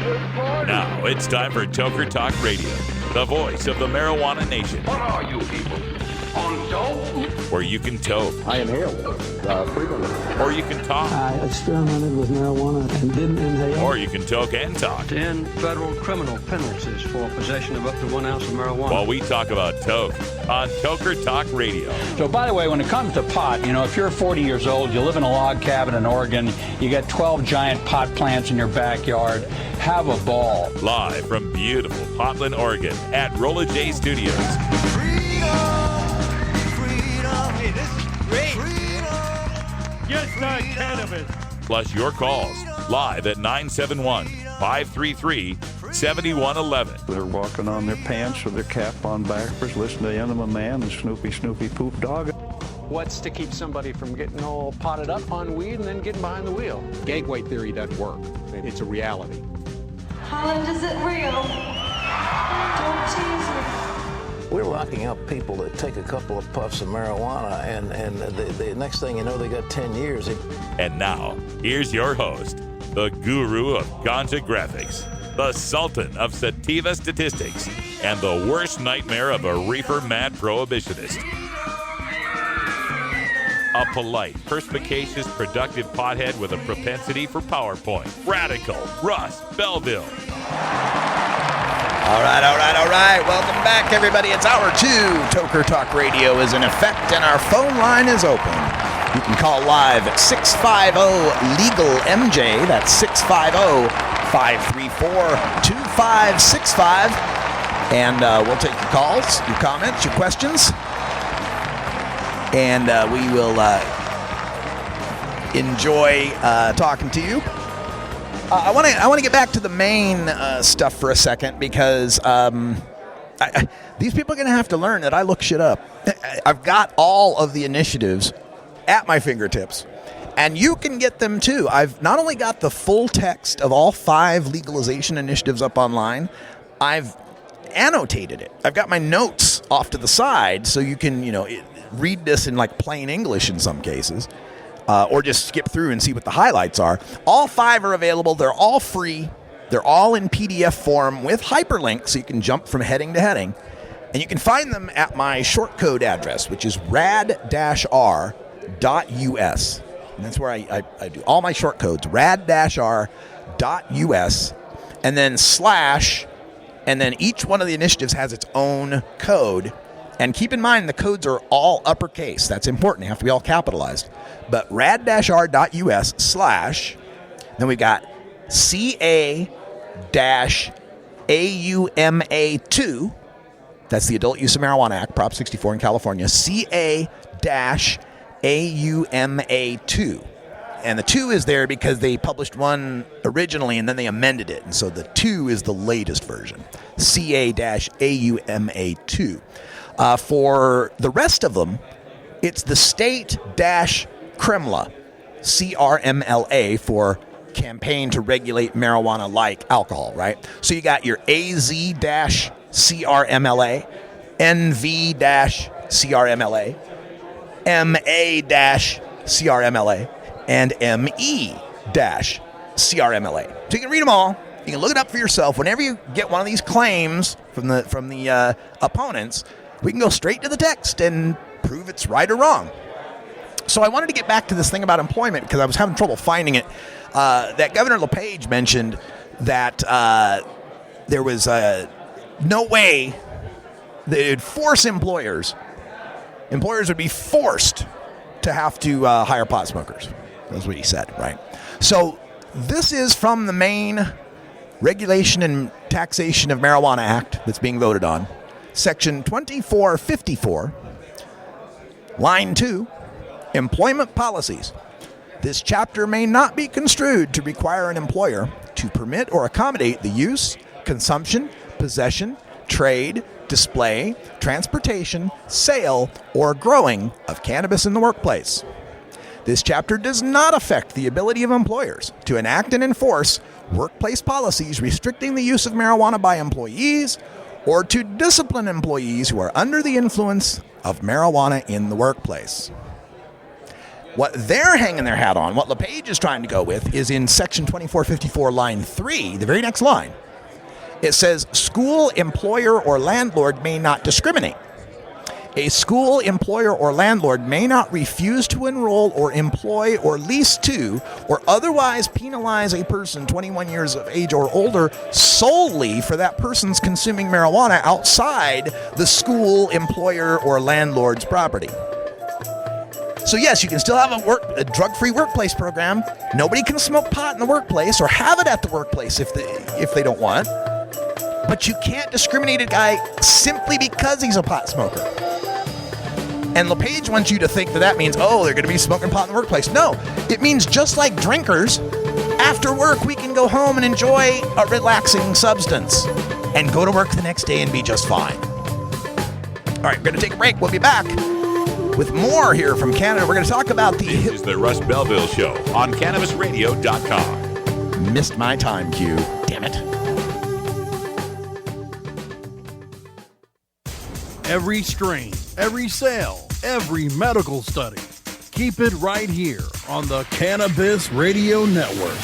Now it's time for Toker Talk Radio, the voice of the marijuana nation. What are you people? On dope? Where you can toke. I inhale frequently. Or you can talk. I experimented with marijuana and didn't inhale. Or you can toke and talk. 10 federal criminal penalties for possession of up to 1 ounce of marijuana. While we talk about toke on Toker Talk Radio. So, by the way, when it comes to pot, if you're 40 years old, you live in a log cabin in Oregon, you got 12 giant pot plants in your backyard, have a ball. Live from beautiful Portland, Oregon at Rolla J Studios. Hey, this is great. Just not cannabis. Plus your calls live at 971-533-7111. They're walking on their pants with their cap on backwards, listening to Enema Man and Snoopy Poop Dog. What's to keep somebody from getting all potted up on weed and then getting behind the wheel? Gateway theory doesn't work. It's a reality. Holland, is it real? Don't tease me. We're locking up people that take a couple of puffs of marijuana, and the next thing you know, they got 10 years. And now, here's your host, the guru of ganja graphics, the sultan of sativa statistics, and the worst nightmare of a reefer mad prohibitionist. A polite, perspicacious, productive pothead with a propensity for PowerPoint. Radical, Russ Belville. All right. Welcome back, everybody. It's hour 2. Toker Talk Radio is in effect, and our phone line is open. You can call live at 650-LEGAL-MJ. That's 650-534-2565. And we'll take your calls, your comments, your questions. And we will enjoy talking to you. I want to get back to the main stuff for a second, because these people are going to have to learn that I look shit up. I've got all of the initiatives at my fingertips, and you can get them too. I've not only got the full text of all 5 legalization initiatives up online, I've annotated it. I've got my notes off to the side, so you can read this in like plain English in some cases. Or just skip through and see what the highlights are. All 5 are available. They're all free. They're all in PDF form with hyperlinks, so you can jump from heading to heading. And you can find them at my shortcode address, which is rad-r.us. And that's where I do all my shortcodes, rad-r.us, and then /, and then each one of the initiatives has its own code. And keep in mind, the codes are all uppercase. That's important. They have to be all capitalized. But rad-r.us/, then we've got CA-AUMA2. That's the Adult Use of Marijuana Act, Prop 64 in California. CA-AUMA2. And the 2 is there because they published one originally and then they amended it. And so the 2 is the latest version. CA-AUMA2. For the rest of them, it's the state-CRMLA, CRMLA, for Campaign to Regulate Marijuana Like Alcohol, right? So you got your AZ-CRMLA, NV-CRMLA, MA-CRMLA, and ME-CRMLA. So you can read them all. You can look it up for yourself. Whenever you get one of these claims from the opponents, we can go straight to the text and prove it's right or wrong. So I wanted to get back to this thing about employment because I was having trouble finding it. That Governor LePage mentioned that there was no way that it would force employers. Employers would be forced to have to hire pot smokers. That's what he said, right? So this is from the main Regulation and Taxation of Marijuana Act that's being voted on. Section 2454, line 2, employment policies. This chapter may not be construed to require an employer to permit or accommodate the use, consumption, possession, trade, display, transportation, sale, or growing of cannabis in the workplace. This chapter does not affect the ability of employers to enact and enforce workplace policies restricting the use of marijuana by employees or to discipline employees who are under the influence of marijuana in the workplace. What they're hanging their hat on, what LePage is trying to go with, is in Section 2454, line 3, the very next line. It says, school, employer, or landlord may not discriminate. A school, employer, or landlord may not refuse to enroll or employ or lease to or otherwise penalize a person 21 years of age or older solely for that person's consuming marijuana outside the school, employer, or landlord's property. So yes, you can still have a drug-free workplace program. Nobody can smoke pot in the workplace or have it at the workplace if they don't want. But you can't discriminate a guy simply because he's a pot smoker. And LePage wants you to think that means, oh, they're going to be smoking pot in the workplace. No, it means just like drinkers, after work we can go home and enjoy a relaxing substance and go to work the next day and be just fine. All right, we're going to take a break. We'll be back with more here from Canada. We're going to talk about This is the Russ Belville Show on CannabisRadio.com. Missed my time cue. Damn it. Every strain, every sale, every medical study. Keep it right here on the Cannabis Radio Network.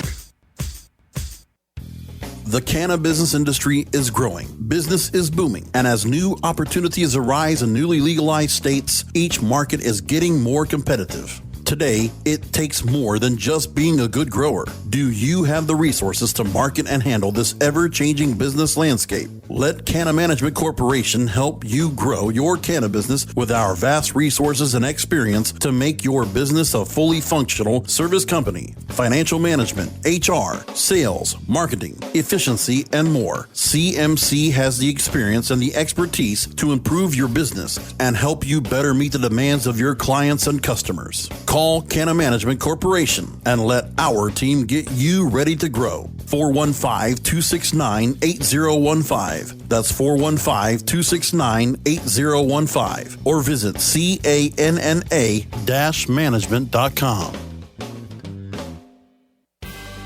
The cannabis industry is growing, business is booming, and as new opportunities arise in newly legalized states, each market is getting more competitive. Today, it takes more than just being a good grower. Do you have the resources to market and handle this ever-changing business landscape? Let Canna Management Corporation help you grow your canna business with our vast resources and experience to make your business a fully functional service company. Financial management, HR, sales, marketing, efficiency, and more. CMC has the experience and the expertise to improve your business and help you better meet the demands of your clients and customers. Call Canna Management Corporation and let our team get you ready to grow. 415-269-8015. That's 415-269-8015. Or visit canna-management.com.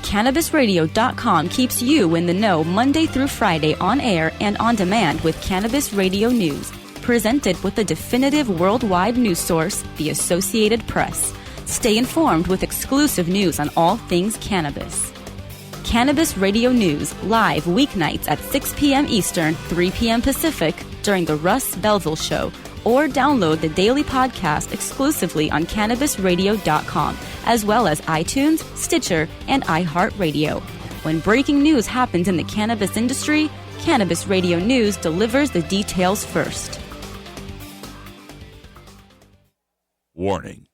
CannabisRadio.com keeps you in the know Monday through Friday on air and on demand with Cannabis Radio News. Presented with the definitive worldwide news source, the Associated Press. Stay informed with exclusive news on all things cannabis. Cannabis Radio News, live weeknights at 6 p.m. Eastern, 3 p.m. Pacific, during the Russ Belville Show, or download the daily podcast exclusively on CannabisRadio.com, as well as iTunes, Stitcher, and iHeartRadio. When breaking news happens in the cannabis industry, Cannabis Radio News delivers the details first. Warning.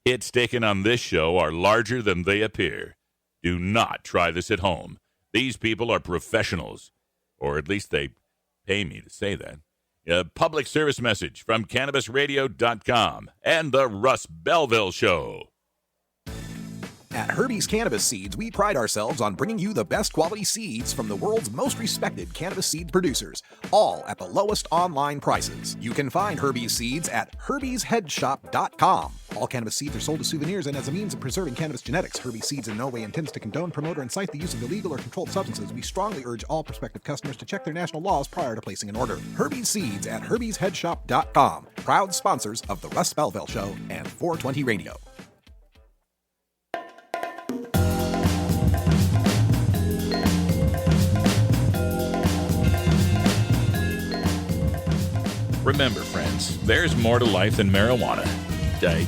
Hits taken on this show are larger than they appear. Do not try this at home. These people are professionals, or at least they pay me to say that. A public service message from CannabisRadio.com and the Russ Belville Show. At Herbie's Cannabis Seeds, we pride ourselves on bringing you the best quality seeds from the world's most respected cannabis seed producers, all at the lowest online prices. You can find Herbie's Seeds at herbiesheadshop.com. All cannabis seeds are sold as souvenirs and as a means of preserving cannabis genetics. Herbie's Seeds in no way intends to condone, promote, or incite the use of illegal or controlled substances. We strongly urge all prospective customers to check their national laws prior to placing an order. Herbie's Seeds at herbiesheadshop.com. Proud sponsors of the Russ Belville Show and 420 Radio. Remember, friends, there's more to life than marijuana. I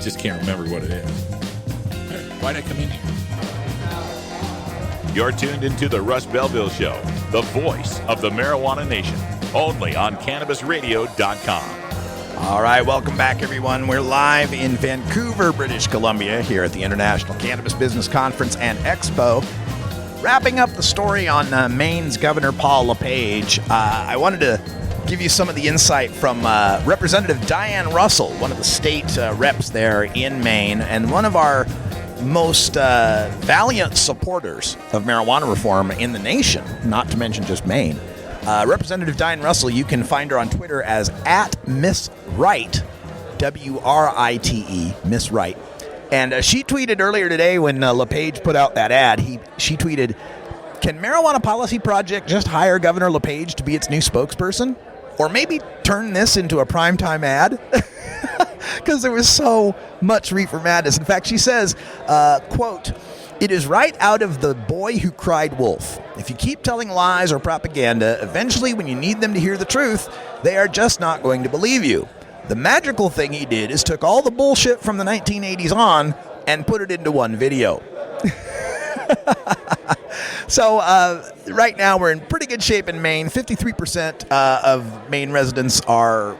just can't remember what it is. Why'd I come in here? You're tuned into the Russ Belville Show, the voice of the marijuana nation, only on CannabisRadio.com. All right, welcome back, everyone. We're live in Vancouver, British Columbia, here at the International Cannabis Business Conference and Expo. Wrapping up the story on Maine's Governor Paul LePage, I wanted to give you some of the insight from Representative Diane Russell, one of the state reps there in Maine, and one of our most valiant supporters of marijuana reform in the nation, not to mention just Maine. Representative Diane Russell, you can find her on Twitter as @MissWright, W-R-I-T-E, Miss Wright. And she tweeted earlier today when LePage put out that ad, she tweeted, "Can Marijuana Policy Project just hire Governor LePage to be its new spokesperson? Or maybe turn this into a primetime ad?" because there was so much reefer madness. In fact, she says, quote, "It is right out of The Boy Who Cried Wolf. If you keep telling lies or propaganda, eventually when you need them to hear the truth, they are just not going to believe you. The magical thing he did is took all the bullshit from the 1980s on and put it into one video." So right now we're in pretty good shape in Maine. 53% of Maine residents are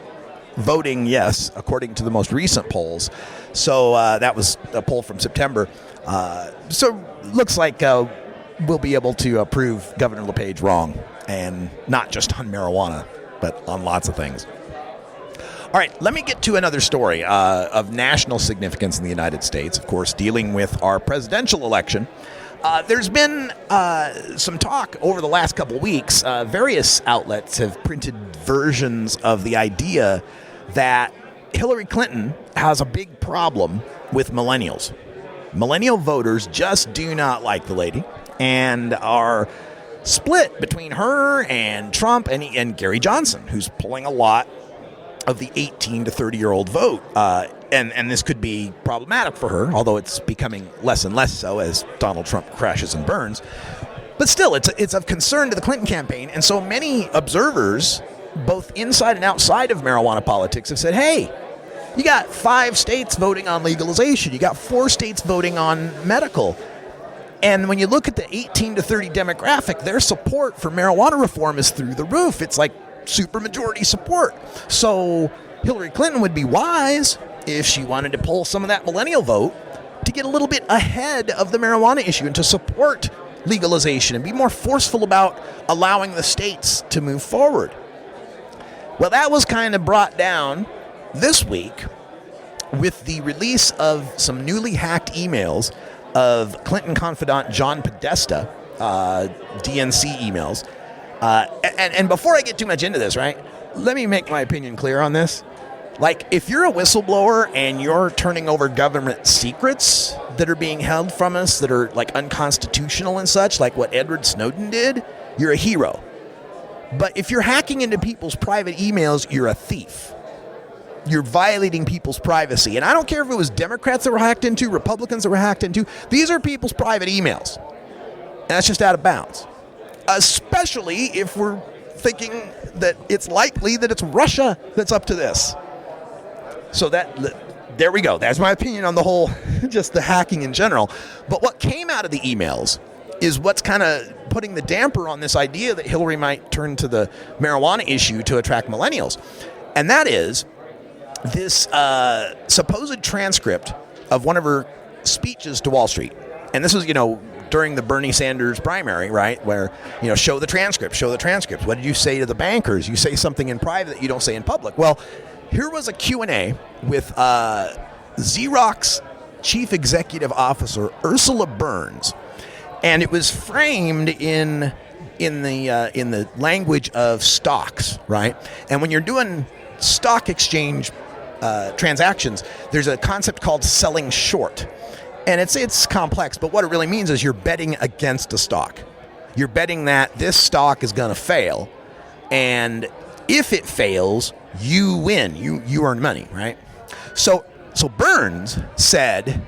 voting yes, according to the most recent polls. So that was a poll from September. So looks like we'll be able to prove Governor LePage wrong, and not just on marijuana, but on lots of things. All right, let me get to another story of national significance in the United States, of course, dealing with our presidential election. There's been some talk over the last couple weeks. Various outlets have printed versions of the idea that Hillary Clinton has a big problem with millennials. Millennial voters just do not like the lady and are split between her and Trump and Gary Johnson, who's pulling a lot of the 18 to 30-year-old vote. And this could be problematic for her, although it's becoming less and less so as Donald Trump crashes and burns. But still, it's of concern to the Clinton campaign. And so many observers, both inside and outside of marijuana politics, have said, hey, you got 5 states voting on legalization. You got 4 states voting on medical. And when you look at the 18 to 30 demographic, their support for marijuana reform is through the roof. It's like supermajority support. So Hillary Clinton would be wise if she wanted to pull some of that millennial vote to get a little bit ahead of the marijuana issue and to support legalization and be more forceful about allowing the states to move forward. Well, that was kind of brought down this week with the release of some newly hacked emails of Clinton confidant John Podesta, DNC emails. And before I get too much into this, right, let me make my opinion clear on this. Like, if you're a whistleblower and you're turning over government secrets that are being held from us that are, like, unconstitutional and such, like what Edward Snowden did, you're a hero. But if you're hacking into people's private emails, you're a thief. You're violating people's privacy. And I don't care if it was Democrats that were hacked into, Republicans that were hacked into. These are people's private emails. And that's just out of bounds. Especially if we're thinking that it's likely that it's Russia that's up to this. So there we go. That's my opinion on the whole, just the hacking in general. But what came out of the emails is what's kind of putting the damper on this idea that Hillary might turn to the marijuana issue to attract millennials. And that is this supposed transcript of one of her speeches to Wall Street. And this was, during the Bernie Sanders primary, right, where, show the transcript. What did you say to the bankers? You say something in private that you don't say in public. Well, here was a Q&A with Xerox Chief Executive Officer Ursula Burns, and it was framed in the language of stocks, right? And when you're doing stock exchange transactions, there's a concept called selling short. And it's complex, but what it really means is you're betting against a stock. You're betting that this stock is going to fail, and if it fails, you win. You earn money, right? So Burns said,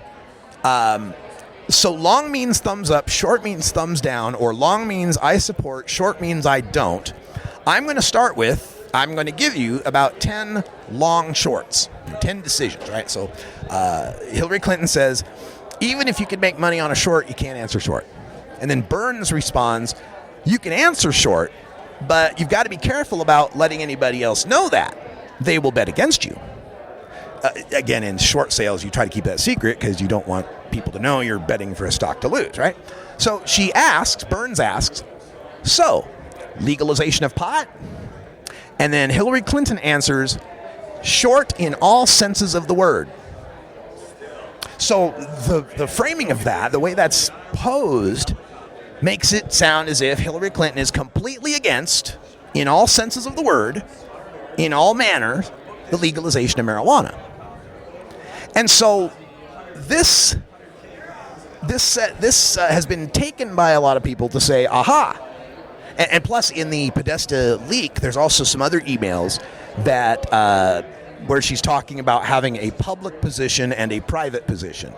so long means thumbs up, short means thumbs down, or long means I support, short means I don't. I'm going to give you about 10 long shorts, 10 decisions, right? So Hillary Clinton says, even if you could make money on a short, you can't answer short. And then Burns responds, you can answer short, but you've got to be careful about letting anybody else know that. They will bet against you. Again, in short sales, you try to keep that secret because you don't want people to know you're betting for a stock to lose, right? So Burns asks, so legalization of pot? And then Hillary Clinton answers, short in all senses of the word. So the framing of that, the way that's posed, makes it sound as if Hillary Clinton is completely against, in all senses of the word, in all manners, the legalization of marijuana. And so this has been taken by a lot of people to say, aha. And plus, in the Podesta leak, there's also some other emails that where she's talking about having a public position and a private position,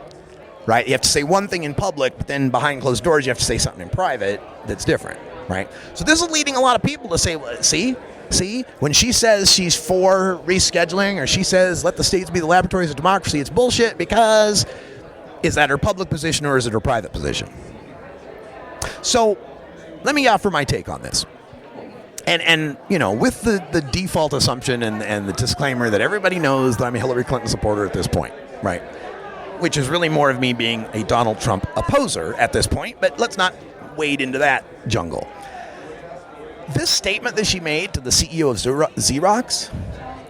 right? You have to say one thing in public, but then behind closed doors, you have to say something in private that's different, right? So this is leading a lot of people to say, well, see, when she says she's for rescheduling, or she says let the states be the laboratories of democracy, it's bullshit, because is that her public position or is it her private position? So let me offer my take on this. And you know, with the default assumption and the disclaimer that everybody knows that I'm a Hillary Clinton supporter at this point, right? Which is really more of me being a Donald Trump opposer at this point, but let's not wade into that jungle. This statement that she made to the CEO of Xerox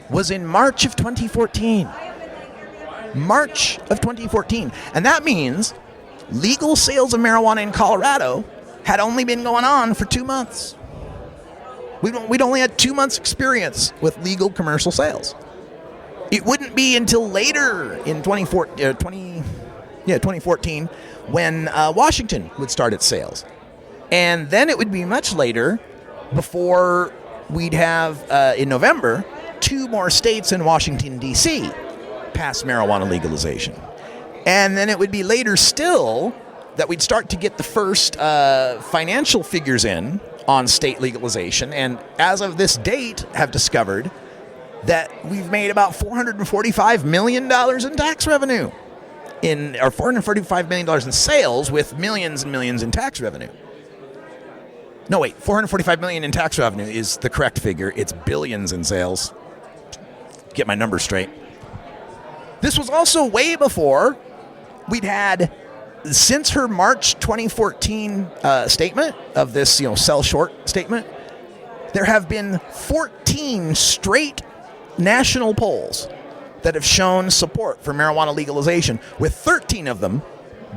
was in March of 2014. March of 2014. And that means legal sales of marijuana in Colorado had only been going on for 2 months. We'd only had 2 months experience with legal commercial sales. It wouldn't be until later in 2014 when Washington would start its sales. And then it would be much later before we'd have, in November, 2 more states in Washington, D.C. pass marijuana legalization. And then it would be later still that we'd start to get the first financial figures in on state legalization, and as of this date have discovered that we've made about $445 million in tax revenue, or $445 million in sales with millions and millions in tax revenue. No, wait, $445 million in tax revenue is the correct figure. It's billions in sales. Get my numbers straight. This was also way before we'd had, since her March 2014 statement of this, sell short statement, there have been 14 straight national polls that have shown support for marijuana legalization, with 13 of them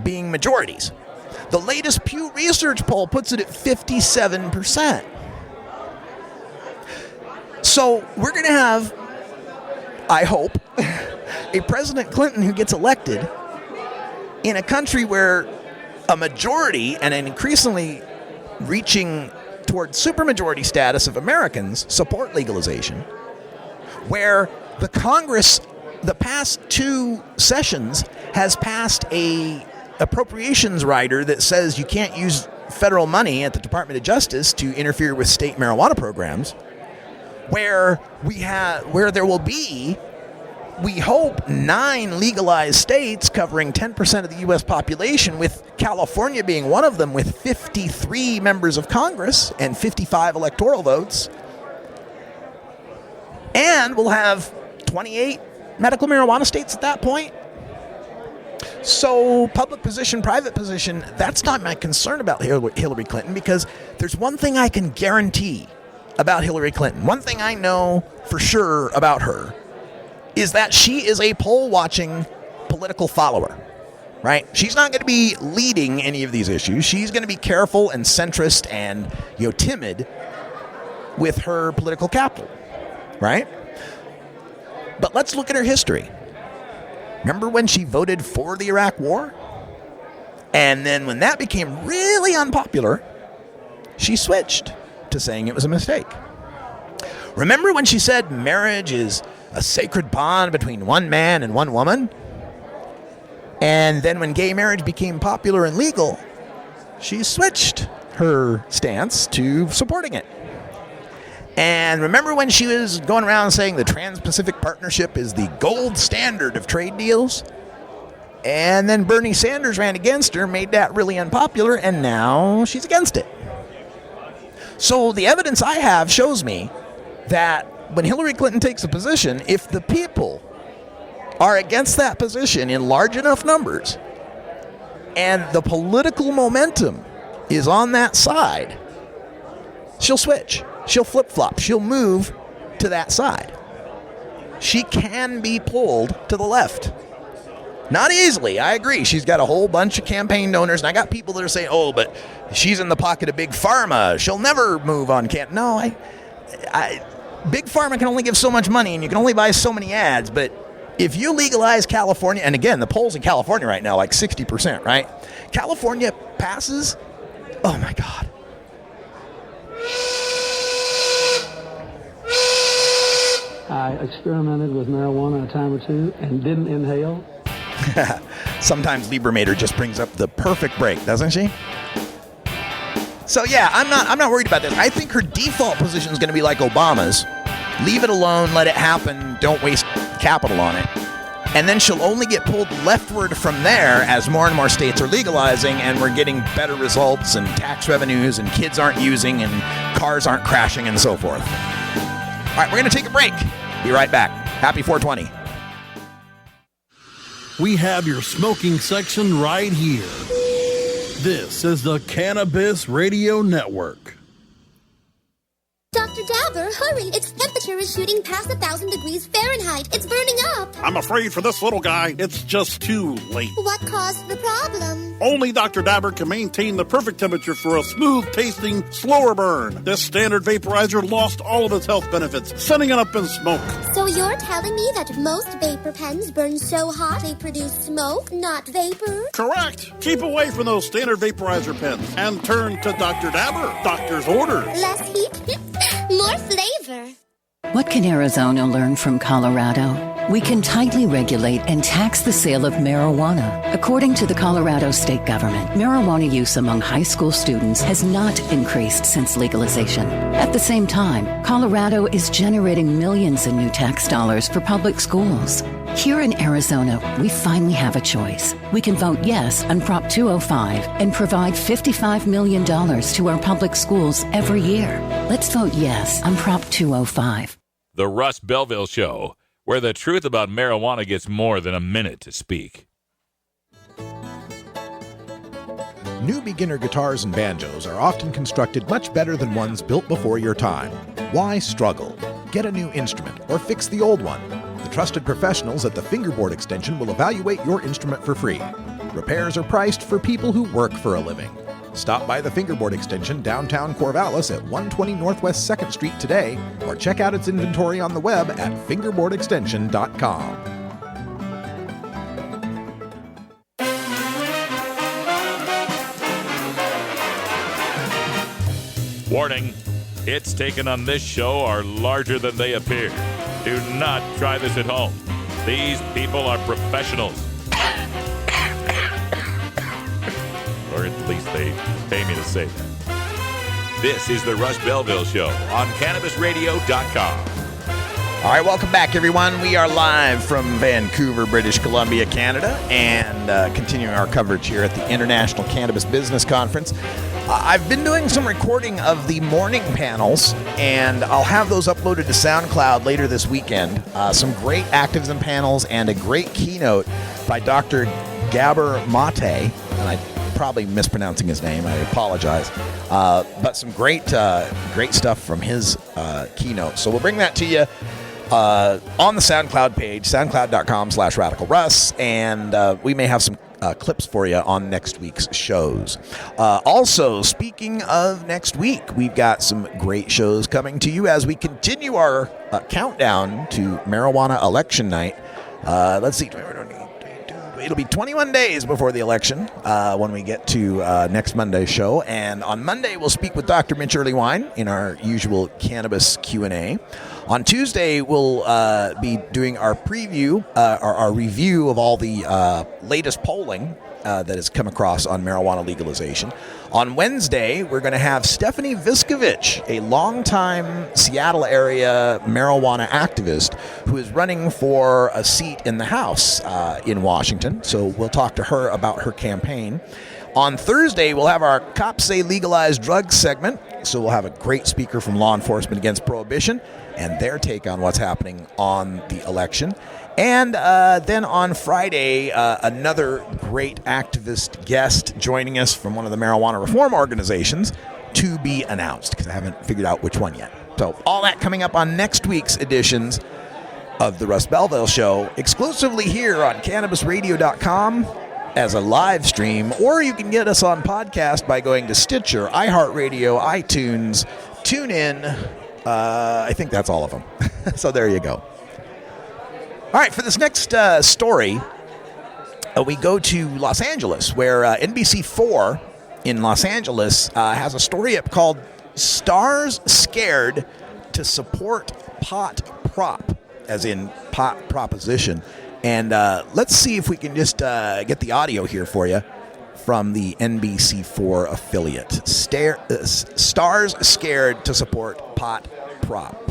being majorities. The latest Pew Research poll puts it at 57%. So we're going to have, I hope, a President Clinton who gets elected in a country where a majority and an increasingly reaching toward supermajority status of Americans support legalization, where the Congress, the past 2 sessions, has passed a appropriations rider that says you can't use federal money at the Department of Justice to interfere with state marijuana programs, where there will be, we hope, 9 legalized states covering 10% of the U.S. population, with California being one of them, with 53 members of Congress and 55 electoral votes. And we'll have 28 medical marijuana states at that point. So public position, private position, that's not my concern about Hillary Clinton, because there's one thing I can guarantee about Hillary Clinton. One thing I know for sure about her is that she is a poll-watching political follower, right? She's not going to be leading any of these issues. She's going to be careful and centrist and, timid with her political capital, right? But let's look at her history. Remember when she voted for the Iraq War? And then when that became really unpopular, she switched to saying it was a mistake. Remember when she said marriage is a sacred bond between one man and one woman? And then when gay marriage became popular and legal, she switched her stance to supporting it. And remember when she was going around saying the Trans-Pacific Partnership is the gold standard of trade deals? And then Bernie Sanders ran against her, made that really unpopular, and now she's against it. So the evidence I have shows me that when Hillary Clinton takes a position, if the people are against that position in large enough numbers, and the political momentum is on that side, she'll switch. She'll flip-flop. She'll move to that side. She can be pulled to the left. Not easily, I agree. She's got a whole bunch of campaign donors, and I got people that are saying, oh, but she's in the pocket of Big Pharma. She'll never move on No, Big Pharma can only give so much money, and you can only buy so many ads, but if you legalize California, and again, the polls in California right now, like 60%, right? California passes, oh my God. experimented with marijuana a time or two and didn't inhale. Sometimes Liebermater just brings up the perfect break, doesn't she? So yeah, I'm not worried about this. I think her default position is going to be like Obama's. Leave it alone, let it happen, don't waste capital on it. And then she'll only get pulled leftward from there as more and more states are legalizing and we're getting better results and tax revenues and kids aren't using and cars aren't crashing and so forth. All right, we're going to take a break. Be right back. Happy 420. We have your smoking section right here. This is the Cannabis Radio Network. Dr. Dabber, hurry! Its temperature is shooting past 1,000 degrees Fahrenheit. It's burning up. I'm afraid for this little guy, it's just too late. What caused the problem? Only Dr. Dabber can maintain the perfect temperature for a smooth-tasting, slower burn. This standard vaporizer lost all of its health benefits, sending it up in smoke. So you're telling me that most vapor pens burn so hot they produce smoke, not vapor? Correct. Keep away from those standard vaporizer pens and turn to Dr. Dabber. Doctor's orders. Less heat, more flavor. What can Arizona learn from Colorado? We can tightly regulate and tax the sale of marijuana. According to the Colorado state government, marijuana use among high school students has not increased since legalization. At the same time, Colorado is generating millions in new tax dollars for public schools. Here in Arizona, we finally have a choice. We can vote yes on Prop 205 and provide $55 million to our public schools every year. Let's vote yes on Prop 205. The Russ Belville Show, where the truth about marijuana gets more than a minute to speak. New beginner guitars and banjos are often constructed much better than ones built before your time. Why struggle? Get a new instrument or fix the old one. The trusted professionals at the Fingerboard Extension will evaluate your instrument for free. Repairs are priced for people who work for a living. Stop by the Fingerboard Extension downtown Corvallis at 120 Northwest 2nd Street today, or check out its inventory on the web at fingerboardextension.com. Warning, hits taken on this show are larger than they appear. Do not try this at home. These people are professionals. Or at least they pay me to say that. This is the Russ Belville Show on CannabisRadio.com. All right, welcome back, everyone. We are live from Vancouver, British Columbia, Canada, and continuing our coverage here at the International Cannabis Business Conference. I've been doing some recording of the morning panels, and I'll have those uploaded to SoundCloud later this weekend. Some great activism panels and a great keynote by Dr. Gabor Mate, and I'm probably mispronouncing his name. I apologize. But some great stuff from his keynote. So we'll bring that to you on the SoundCloud page, soundcloud.com/RadicalRuss, and we may have some clips for you on next week's shows. Also, speaking of next week, we've got some great shows coming to you as we continue our countdown to marijuana election night. Let's see. It'll be 21 days before the election when we get to next Monday's show. And on Monday, we'll speak with Dr. Mitch Earlywine in our usual cannabis Q&A. On Tuesday, we'll be doing our preview, our review of all the latest polling that has come across on marijuana legalization. On Wednesday, we're going to have Stephanie Viskovich, a longtime Seattle area marijuana activist who is running for a seat in the House in Washington. So we'll talk to her about her campaign. On Thursday, we'll have our Cops Say Legalized Drugs segment. So we'll have a great speaker from Law Enforcement Against Prohibition and their take on what's happening on the election. And then on Friday, another great activist guest joining us from one of the marijuana reform organizations to be announced, because I haven't figured out which one yet. So all that coming up on next week's editions of the Russ Belville Show, exclusively here on CannabisRadio.com as a live stream, or you can get us on podcast by going to Stitcher, iHeartRadio, iTunes, TuneIn. I think that's all of them. So there you go. All right, for this next story, we go to Los Angeles, where NBC4 in Los Angeles has a story up called Stars Scared to Support Pot Prop. as in pot proposition. And let's see if we can just get the audio here for you from the NBC4 affiliate. Stars scared to support pot prop.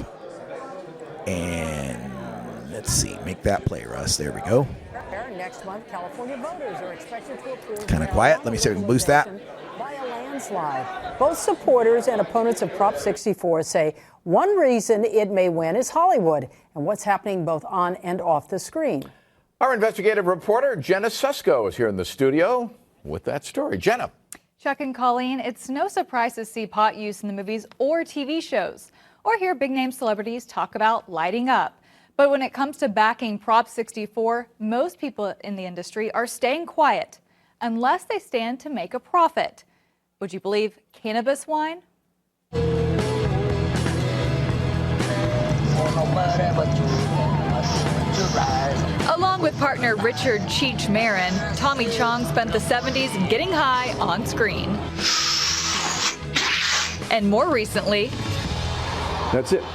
And let's see, make that play, Russ. There we go. Next month, California voters are expected to approve. Kind of quiet. Let me see if we can boost that. By a landslide. Both supporters and opponents of Prop 64 say one reason it may win is Hollywood and what's happening both on and off the screen. Our investigative reporter, Jenna Susko, is here in the studio with that story. Jenna. Chuck and Colleen, it's no surprise to see pot use in the movies or TV shows, or hear big-name celebrities talk about lighting up. But when it comes to backing Prop 64, most people in the industry are staying quiet unless they stand to make a profit. Would you believe cannabis wine? Along with partner Richard Cheech Marin, Tommy Chong spent the 70s getting high on screen. And more recently, that's it.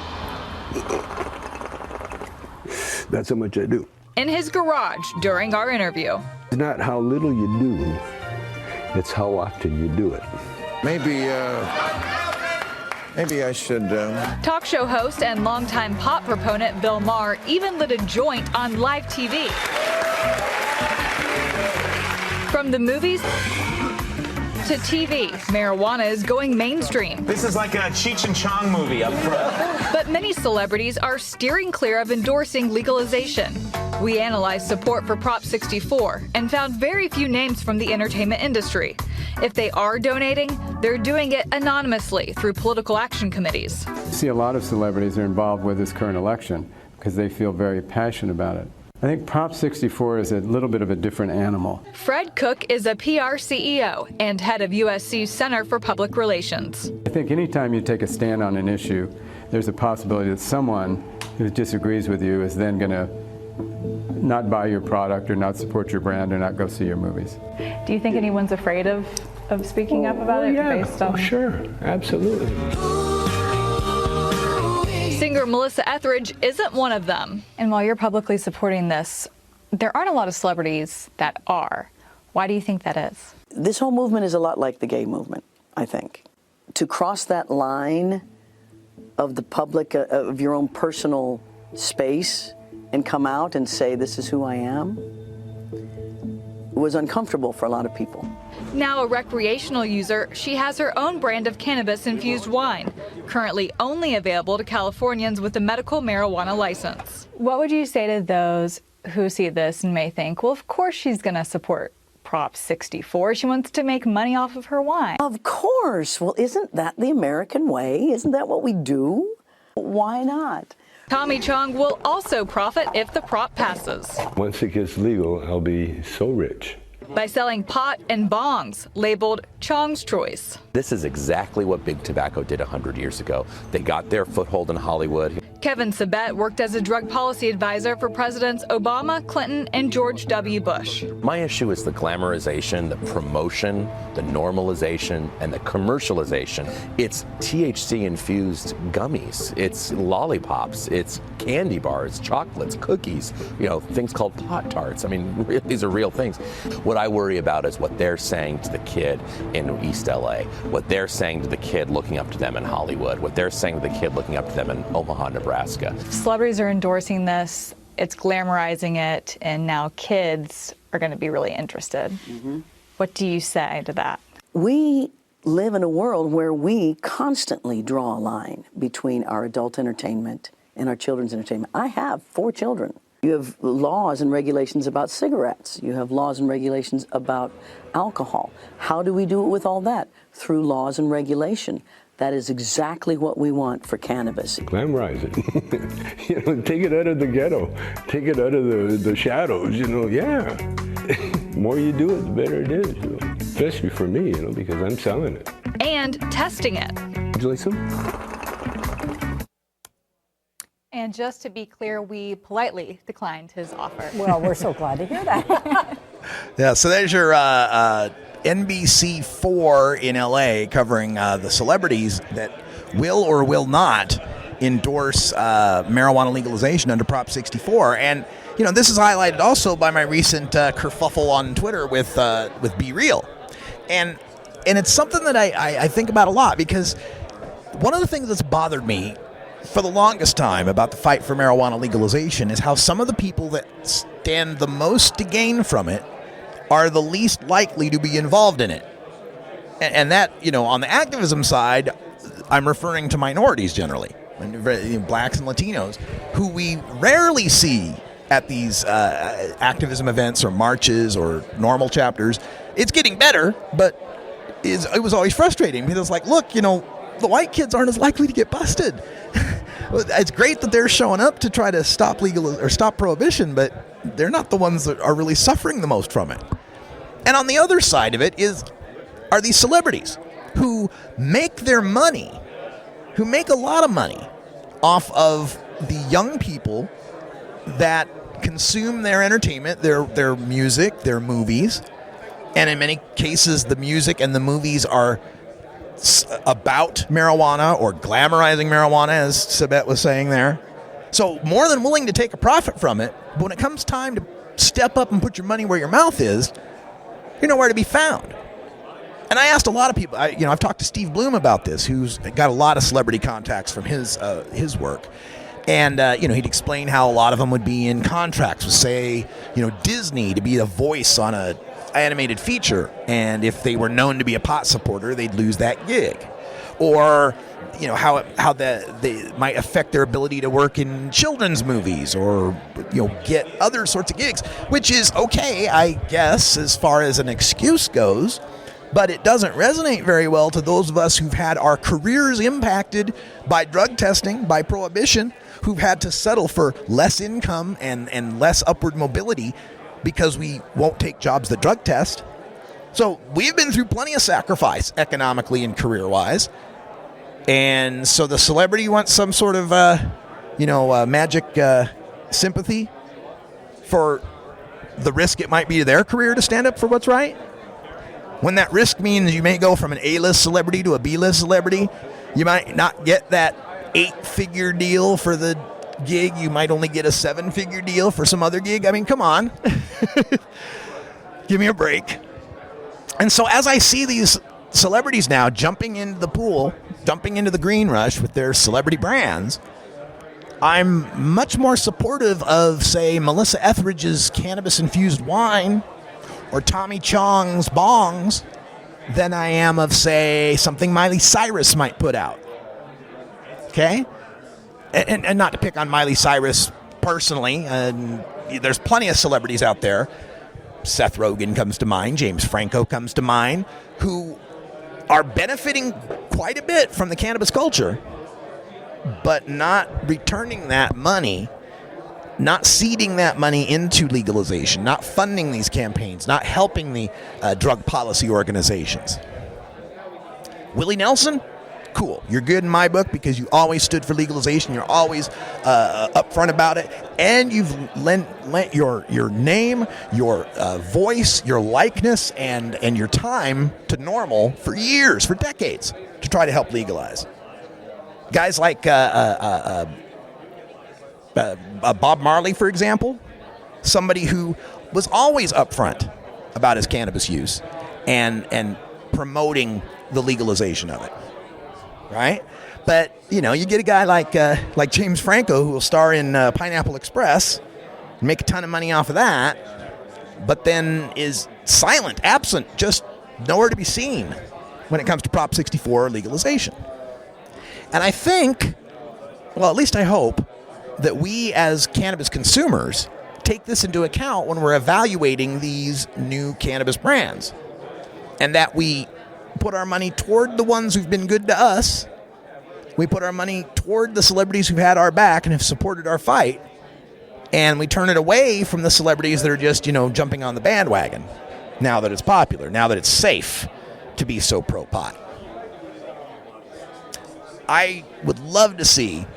That's how much I do. In his garage during our interview. It's not how little you do, it's how often you do it. Maybe I should... Talk show host and longtime pot proponent Bill Maher even lit a joint on live TV. From the movies to TV, marijuana is going mainstream. This is like a Cheech and Chong movie up front. But many celebrities are steering clear of endorsing legalization. We analyzed support for Prop 64 and found very few names from the entertainment industry. If they are donating, they're doing it anonymously through political action committees. I see a lot of celebrities are involved with this current election because they feel very passionate about it. I think Prop 64 is a little bit of a different animal. Fred Cook is a PR CEO and head of USC's Center for Public Relations. I think anytime you take a stand on an issue, there's a possibility that someone who disagrees with you is then going to not buy your product or not support your brand or not go see your movies. Do you think anyone's afraid of speaking up about it? Yeah. Based on... Oh, sure. Absolutely. Singer Melissa Etheridge isn't one of them. And while you're publicly supporting this, there aren't a lot of celebrities that are. Why do you think that is? This whole movement is a lot like the gay movement, I think. To cross that line of the public, of your own personal space, and come out and say, this is who I am, was uncomfortable for a lot of people. Now a recreational user, she has her own brand of cannabis-infused wine, currently only available to Californians with a medical marijuana license. What would you say to those who see this and may think, well, of course she's going to support Prop 64. She wants to make money off of her wine. Of course. Well, isn't that the American way? Isn't that what we do? Why not? Tommy Chong will also profit if the prop passes. Once it gets legal, I'll be so rich. By selling pot and bongs labeled Chong's Choice. This is exactly what big tobacco did 100 years ago. They got their foothold in Hollywood. Kevin Sabet worked as a drug policy advisor for Presidents Obama, Clinton, and George W. Bush. My issue is the glamorization, the promotion, the normalization, and the commercialization. It's THC-infused gummies. It's lollipops. It's candy bars, chocolates, cookies, things called Pop-Tarts. I mean, these are real things. What I worry about is what they're saying to the kid in East LA, what they're saying to the kid looking up to them in Hollywood, what they're saying to the kid looking up to them in Omaha, Nebraska. Celebrities are endorsing this, it's glamorizing it, and now kids are going to be really interested. Mm-hmm. What do you say to that? We live in a world where we constantly draw a line between our adult entertainment and our children's entertainment. I have 4 children. You have laws and regulations about cigarettes. You have laws and regulations about alcohol. How do we do it with all that? Through laws and regulation. That is exactly what we want for cannabis. Glamorize it. Take it out of the ghetto. Take it out of the shadows, yeah. The more you do it, the better it is, Especially for me, because I'm selling it. And testing it. Would you like some? And just to be clear, we politely declined his offer. Well, we're so glad to hear that. Yeah, so there's your NBC4 in LA covering the celebrities that will or will not endorse marijuana legalization under Prop 64. And, this is highlighted also by my recent kerfuffle on Twitter with Be Real. And it's something that I think about a lot, because one of the things that's bothered me for the longest time about the fight for marijuana legalization is how some of the people that stand the most to gain from it are the least likely to be involved in it. And that, on the activism side, I'm referring to minorities generally, blacks and Latinos, who we rarely see at these activism events or marches or normal chapters. It's getting better, but it was always frustrating because it's like, look, the white kids aren't as likely to get busted. It's great that they're showing up to try to stop prohibition, but they're not the ones that are really suffering the most from it. And on the other side of it are these celebrities who make their money, who make a lot of money off of the young people that consume their entertainment, their music, their movies. And in many cases, the music and the movies are about marijuana or glamorizing marijuana, as Sabette was saying there. So more than willing to take a profit from it, but when it comes time to step up and put your money where your mouth is, you're nowhere to be found. And I asked a lot of people, I've talked to Steve Bloom about this, who's got a lot of celebrity contacts from his work. And, he'd explain how a lot of them would be in contracts with, say, Disney to be a voice on a animated feature, and if they were known to be a pot supporter, they'd lose that gig. Or how they might affect their ability to work in children's movies or get other sorts of gigs, which is okay, I guess, as far as an excuse goes, but it doesn't resonate very well to those of us who've had our careers impacted by drug testing, by prohibition, who've had to settle for less income and less upward mobility because we won't take jobs that drug test. So we've been through plenty of sacrifice economically and career-wise. And so the celebrity wants some sort of, magic sympathy for the risk it might be to their career to stand up for what's right. When that risk means you may go from an A-list celebrity to a B-list celebrity, you might not get that 8-figure deal for the gig, you might only get a 7-figure deal for some other gig. I mean, come on. Give me a break. And so as I see these celebrities now jumping into the pool, dumping into the green rush with their celebrity brands, I'm much more supportive of, say, Melissa Etheridge's cannabis-infused wine or Tommy Chong's bongs than I am of, say, something Miley Cyrus might put out. Okay? And not to pick on Miley Cyrus personally, there's plenty of celebrities out there. Seth Rogen comes to mind, James Franco comes to mind, who are benefiting quite a bit from the cannabis culture, but not returning that money, not seeding that money into legalization, not funding these campaigns, not helping the drug policy organizations. Willie Nelson? Cool. You're good in my book because you always stood for legalization. You're always upfront about it. And you've lent your name, your voice, your likeness, and your time to NORML for years, for decades, to try to help legalize. Guys like Bob Marley, for example, somebody who was always upfront about his cannabis use and promoting the legalization of it. Right? But, you get a guy like James Franco who will star in Pineapple Express and make a ton of money off of that, but then is silent, absent, just nowhere to be seen when it comes to Prop 64 legalization. And I think, well, at least I hope, that we as cannabis consumers take this into account when we're evaluating these new cannabis brands, and that we put our money toward the ones who've been good to us. We put our money toward the celebrities who've had our back and have supported our fight. And we turn it away from the celebrities that are just, jumping on the bandwagon now that it's popular, now that it's safe to be so pro-pot. I would love to see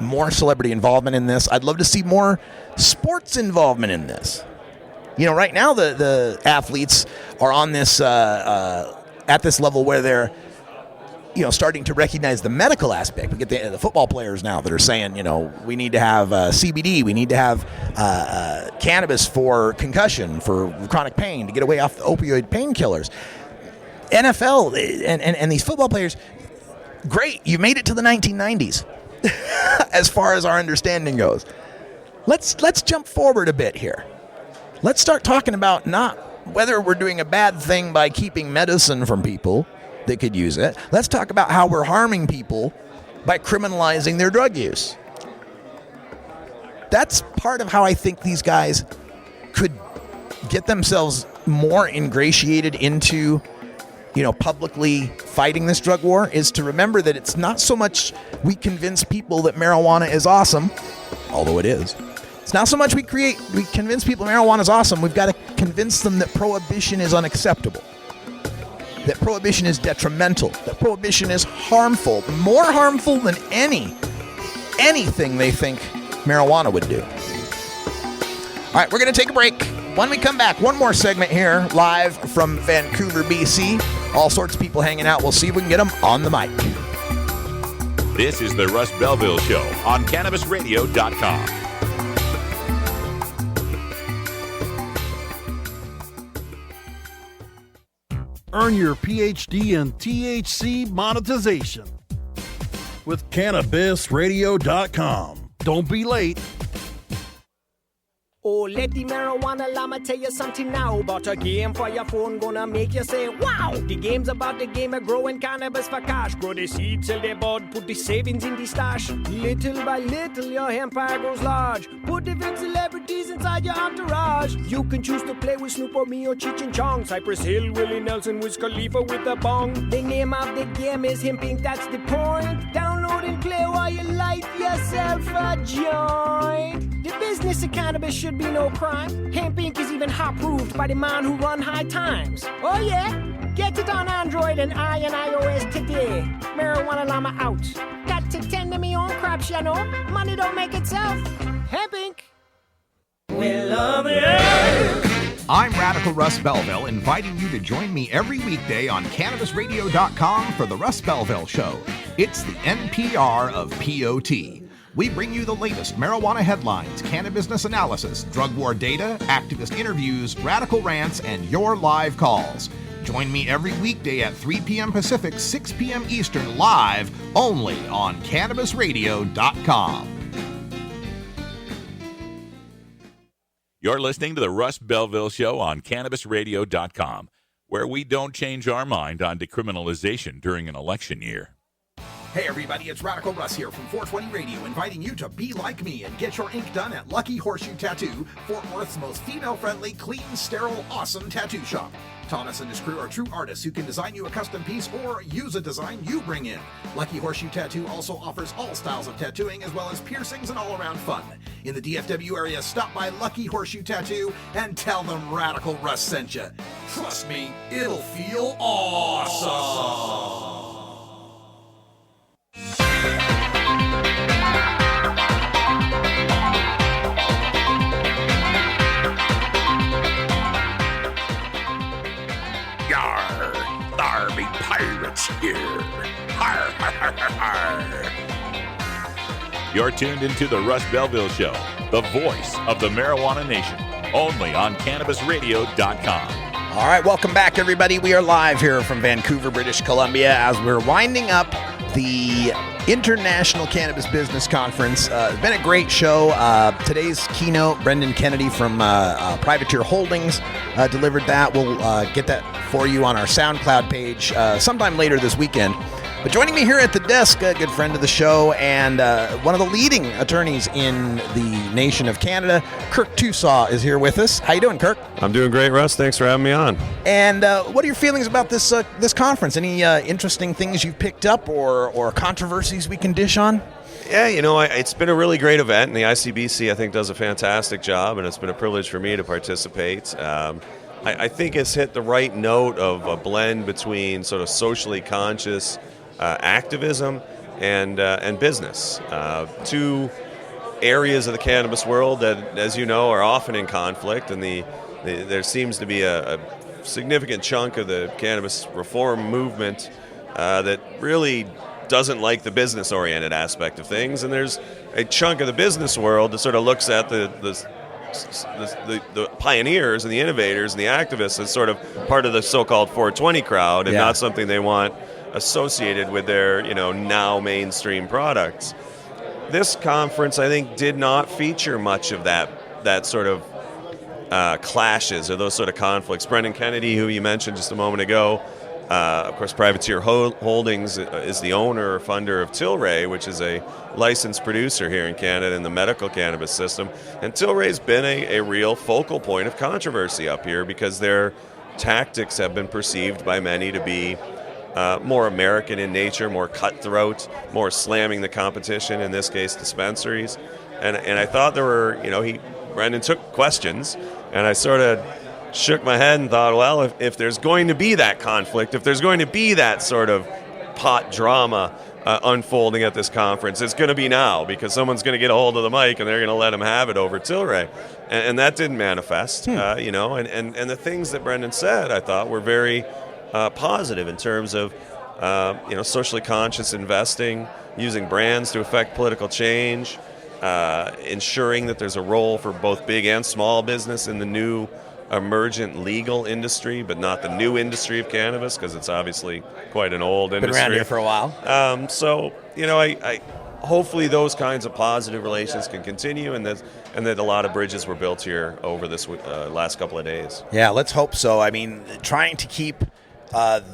more celebrity involvement in this. I'd love to see more sports involvement in this. Right now the athletes are on this at this level where they're starting to recognize the medical aspect. We get the football players now that are saying, we need to have CBD, we need to have cannabis for concussion, for chronic pain, to get away off the opioid painkillers. NFL and these football players, great, you made it to the 1990s as far as our understanding goes. Let's jump forward a bit here. Let's start talking about not whether we're doing a bad thing by keeping medicine from people that could use it. Let's talk about how we're harming people by criminalizing their drug use. That's part of how I think these guys could get themselves more ingratiated into, publicly fighting this drug war, is to remember that it's not so much we convince people that marijuana is awesome, although it is. It's not so much we convince people marijuana is awesome. We've got to convince them that prohibition is unacceptable, that prohibition is detrimental, that prohibition is harmful, more harmful than anything they think marijuana would do. All right, we're going to take a break. When we come back, one more segment here, live from Vancouver, BC. All sorts of people hanging out. We'll see if we can get them on the mic. This is the Russ Belville Show on CannabisRadio.com. Earn your PhD in THC monetization with CannabisRadio.com. Don't be late. Oh, let the marijuana llama tell you something now about a game for your phone gonna make you say, wow! The game's about the game of growing cannabis for cash. Grow the seed, sell the bud, put the savings in the stash. Little by little, your empire grows large. Put different celebrities inside your entourage. You can choose to play with Snoop or me or Cheech and Chong, Cypress Hill, Willie Nelson, Wiz Khalifa with a bong. The name of the game is Hemp Inc., that's the point. Download and play while you light yourself a joint. The business of cannabis should be no crime. Hemp Inc. is even hot-proofed by the man who run High Times. Oh yeah? Get it on Android and iOS today. Marijuana llama out. Got to tend to me own crops, Money don't make itself. Hemp Inc. We love the earth. I'm Radical Russ Belville, inviting you to join me every weekday on CannabisRadio.com for the Russ Belville Show. It's the NPR of POT. We bring you the latest marijuana headlines, cannabis analysis, drug war data, activist interviews, radical rants, and your live calls. Join me every weekday at 3 p.m. Pacific, 6 p.m. Eastern, live only on CannabisRadio.com. You're listening to the Russ Belville Show on CannabisRadio.com, where we don't change our mind on decriminalization during an election year. Hey everybody, it's Radical Russ here from 420 Radio, inviting you to be like me and get your ink done at Lucky Horseshoe Tattoo, Fort Worth's most female-friendly, clean, sterile, awesome tattoo shop. Thomas and his crew are true artists who can design you a custom piece or use a design you bring in. Lucky Horseshoe Tattoo also offers all styles of tattooing as well as piercings and all-around fun. In the DFW area, stop by Lucky Horseshoe Tattoo and tell them Radical Russ sent you. Trust me, it'll feel awesome. Yarr, thar be pirates here. Har, har, har, har, har. You're tuned into the Russ Belville Show, the voice of the marijuana nation, only on CannabisRadio.com. All right, welcome back, everybody. We are live here from Vancouver, British Columbia, as we're winding up the International Cannabis Business Conference. It's been a great show. Today's keynote, Brendan Kennedy from Privateer Holdings delivered that. We'll get that for you on our SoundCloud page sometime later this weekend. But joining me here at the desk, a good friend of the show and one of the leading attorneys in the nation of Canada, Kirk Tusaw, is here with us. How you doing, Kirk? I'm doing great, Russ. Thanks for having me on. And what are your feelings about this conference? Any interesting things you've picked up or controversies we can dish on? Yeah, it's been a really great event, and the ICBC, I think, does a fantastic job, and it's been a privilege for me to participate. I think it's hit the right note of a blend between sort of socially conscious activism and business. Two areas of the cannabis world that, as you know, are often in conflict, and there seems to be a significant chunk of the cannabis reform movement that really doesn't like the business-oriented aspect of things, and there's a chunk of the business world that sort of looks at the pioneers and the innovators and the activists as sort of part of the so-called 420 crowd and not something they want associated with their, now mainstream products. This conference, I think, did not feature much of that sort of clashes or those sort of conflicts. Brendan Kennedy, who you mentioned just a moment ago, of course, Privateer Holdings is the owner or funder of Tilray, which is a licensed producer here in Canada in the medical cannabis system. And Tilray's been a real focal point of controversy up here because their tactics have been perceived by many to be more American in nature, more cutthroat, more slamming the competition, in this case dispensaries. And I thought there were, Brendan took questions, and I sort of shook my head and thought, well, if there's going to be that conflict, if there's going to be that sort of pot drama unfolding at this conference, it's going to be now, because someone's going to get a hold of the mic and they're going to let them have it over Tilray. And that didn't manifest, and the things that Brendan said, I thought, were very positive in terms of, socially conscious investing, using brands to affect political change, ensuring that there's a role for both big and small business in the new emergent legal industry, but not the new industry of cannabis, because it's obviously quite an old industry. Been around here for a while. I hopefully those kinds of positive relations can continue, and that a lot of bridges were built here over this last couple of days. Yeah, let's hope so. I mean, trying to keep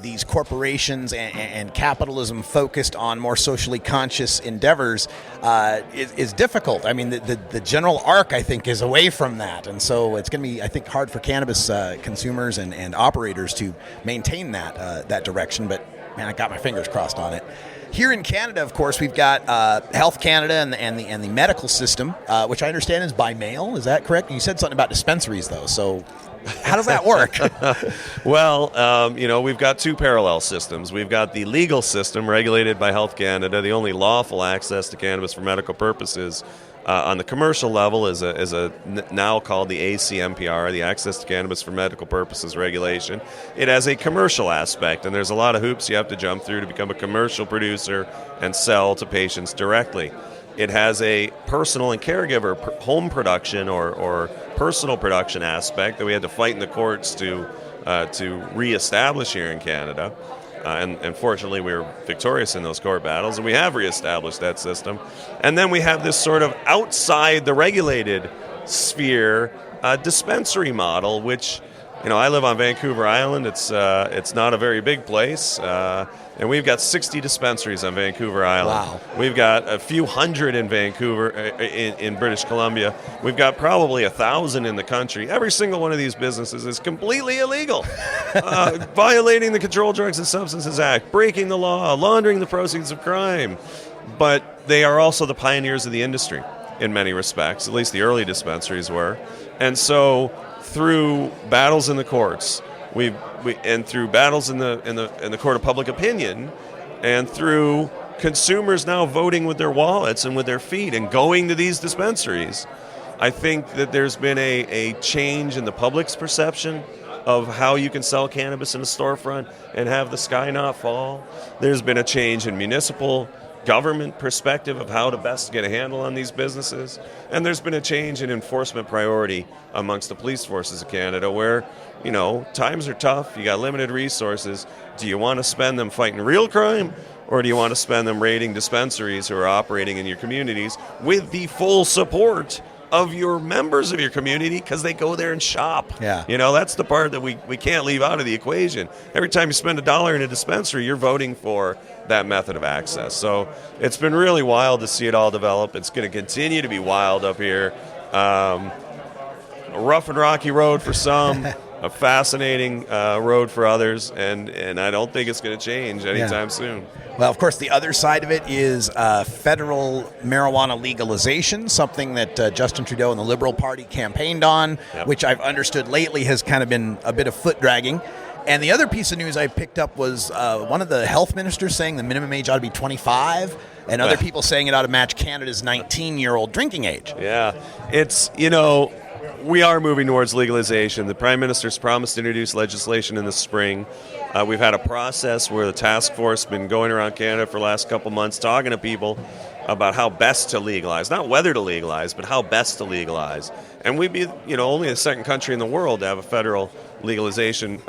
these corporations and capitalism focused on more socially conscious endeavors is difficult. I mean, the general arc, I think, is away from that. And so it's going to be, I think, hard for cannabis consumers and operators to maintain that direction. But, man, I got my fingers crossed on it. Here in Canada, of course, we've got Health Canada and the medical system, which I understand is by mail. Is that correct? You said something about dispensaries, though. So how does that work? Well, we've got two parallel systems. We've got the legal system regulated by Health Canada. The only lawful access to cannabis for medical purposes on the commercial level is a now called the ACMPR, the Access to Cannabis for Medical Purposes regulation. It has a commercial aspect, and there's a lot of hoops you have to jump through to become a commercial producer and sell to patients directly. It has a personal and caregiver home production or personal production aspect that we had to fight in the courts to reestablish here in Canada. And fortunately, we were victorious in those court battles, and we have reestablished that system. And then we have this sort of outside the regulated sphere dispensary model, which, I live on Vancouver Island. It's not a very big place, and we've got 60 dispensaries on Vancouver Island. Wow. We've got a few hundred in Vancouver, in British Columbia. We've got probably 1,000 in the country. Every single one of these businesses is completely illegal, violating the Controlled Drugs and Substances Act, breaking the law, laundering the proceeds of crime. But they are also the pioneers of the industry in many respects. At least the early dispensaries were. And so, through battles in the courts, and through battles in the court of public opinion, and through consumers now voting with their wallets and with their feet and going to these dispensaries, I think that there's been a change in the public's perception of how you can sell cannabis in a storefront and have the sky not fall. There's been a change in municipal government perspective of how to best get a handle on these businesses. And there's been a change in enforcement priority amongst the police forces of Canada where, times are tough, you got limited resources. Do you want to spend them fighting real crime, or do you want to spend them raiding dispensaries who are operating in your communities with the full support of your members of your community because they go there and shop? Yeah. That's the part that we can't leave out of the equation. Every time you spend $1 in a dispensary, you're voting for that method of access. So it's been really wild to see it all develop. It's going to continue to be wild up here. A rough and rocky road for some, a fascinating road for others, and I don't think it's going to change anytime soon. Well, of course, the other side of it is federal marijuana legalization, something that Justin Trudeau and the Liberal Party campaigned on, which I've understood lately has kind of been a bit of foot dragging. And the other piece of news I picked up was one of the health ministers saying the minimum age ought to be 25, and other people saying it ought to match Canada's 19-year-old drinking age. Yeah, it's, we are moving towards legalization. The Prime Minister's promised to introduce legislation in the spring. We've had a process where the task force has been going around Canada for the last couple months talking to people about how best to legalize, not whether to legalize, but how best to legalize. And we'd be, only the second country in the world to have a federal legalization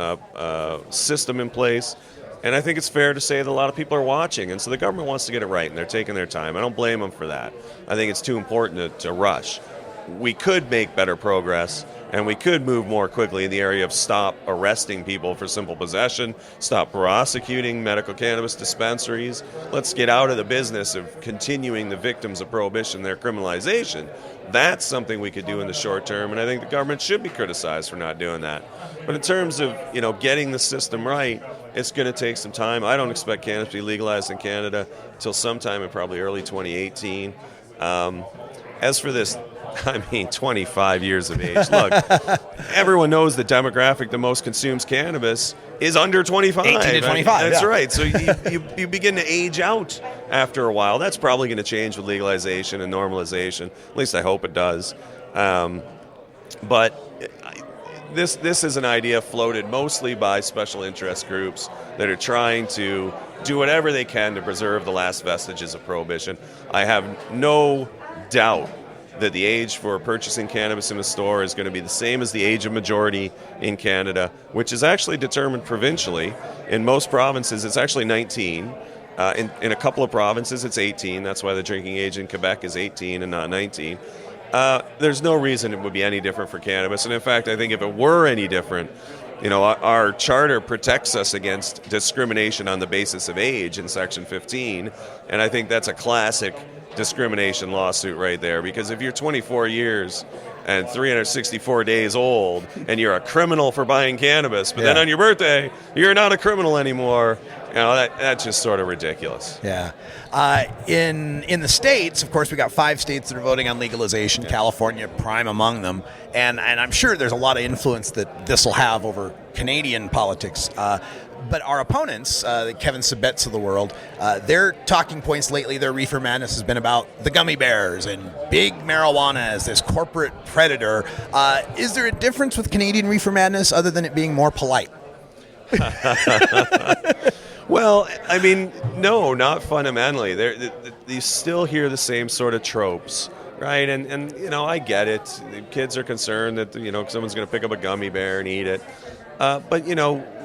system in place. And I think it's fair to say that a lot of people are watching, and so the government wants to get it right, and they're taking their time. I don't blame them for that. I think it's too important to rush. We could make better progress, and we could move more quickly in the area of stop arresting people for simple possession, stop prosecuting medical cannabis dispensaries. Let's get out of the business of continuing the victims of prohibition, their criminalization. That's something we could do in the short term, and I think the government should be criticized for not doing that. But in terms of, getting the system right, it's going to take some time. I don't expect cannabis to be legalized in Canada until sometime in probably early 2018. As for this, 25 years of age. Look, everyone knows the demographic that most consumes cannabis is under 25. 18 to 25, That's yeah. right. So you begin to age out after a while. That's probably going to change with legalization and normalization. At least I hope it does. But this is an idea floated mostly by special interest groups that are trying to do whatever they can to preserve the last vestiges of prohibition. I have no doubt that the age for purchasing cannabis in a store is going to be the same as the age of majority in Canada, which is actually determined provincially. In most provinces, it's actually 19. In a couple of provinces, it's 18. That's why the drinking age in Quebec is 18 and not 19. There's no reason it would be any different for cannabis. And in fact, I think if it were any different, our charter protects us against discrimination on the basis of age in Section 15. And I think that's a classic discrimination lawsuit right there, because if you're 24 years and 364 days old and you're a criminal for buying cannabis, but then on your birthday you're not a criminal anymore, that's just sort of ridiculous. Yeah. In the states, of course, we got 5 states that are voting on legalization, California prime among them, and I'm sure there's a lot of influence that this will have over Canadian politics. But our opponents, the Kevin Sabets of the world, their talking points lately, their reefer madness has been about the gummy bears and big marijuana as this corporate predator. Is there a difference with Canadian reefer madness other than it being more polite? Well, no, not fundamentally. You still hear the same sort of tropes, right? And I get it. The kids are concerned that, someone's going to pick up a gummy bear and eat it. But,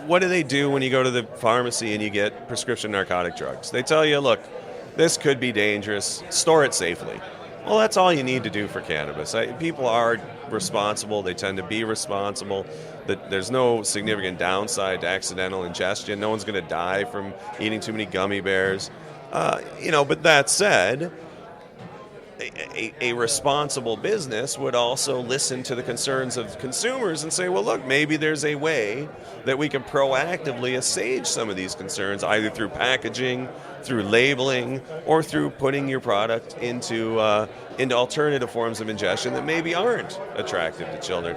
what do they do when you go to the pharmacy and you get prescription narcotic drugs? They tell you, look, this could be dangerous. Store it safely. Well, that's all you need to do for cannabis. People are responsible. They tend to be responsible. There's no significant downside to accidental ingestion. No one's going to die from eating too many gummy bears. But that said, a responsible business would also listen to the concerns of consumers and say, well, look, maybe there's a way that we can proactively assuage some of these concerns, either through packaging, through labeling, or through putting your product into alternative forms of ingestion that maybe aren't attractive to children.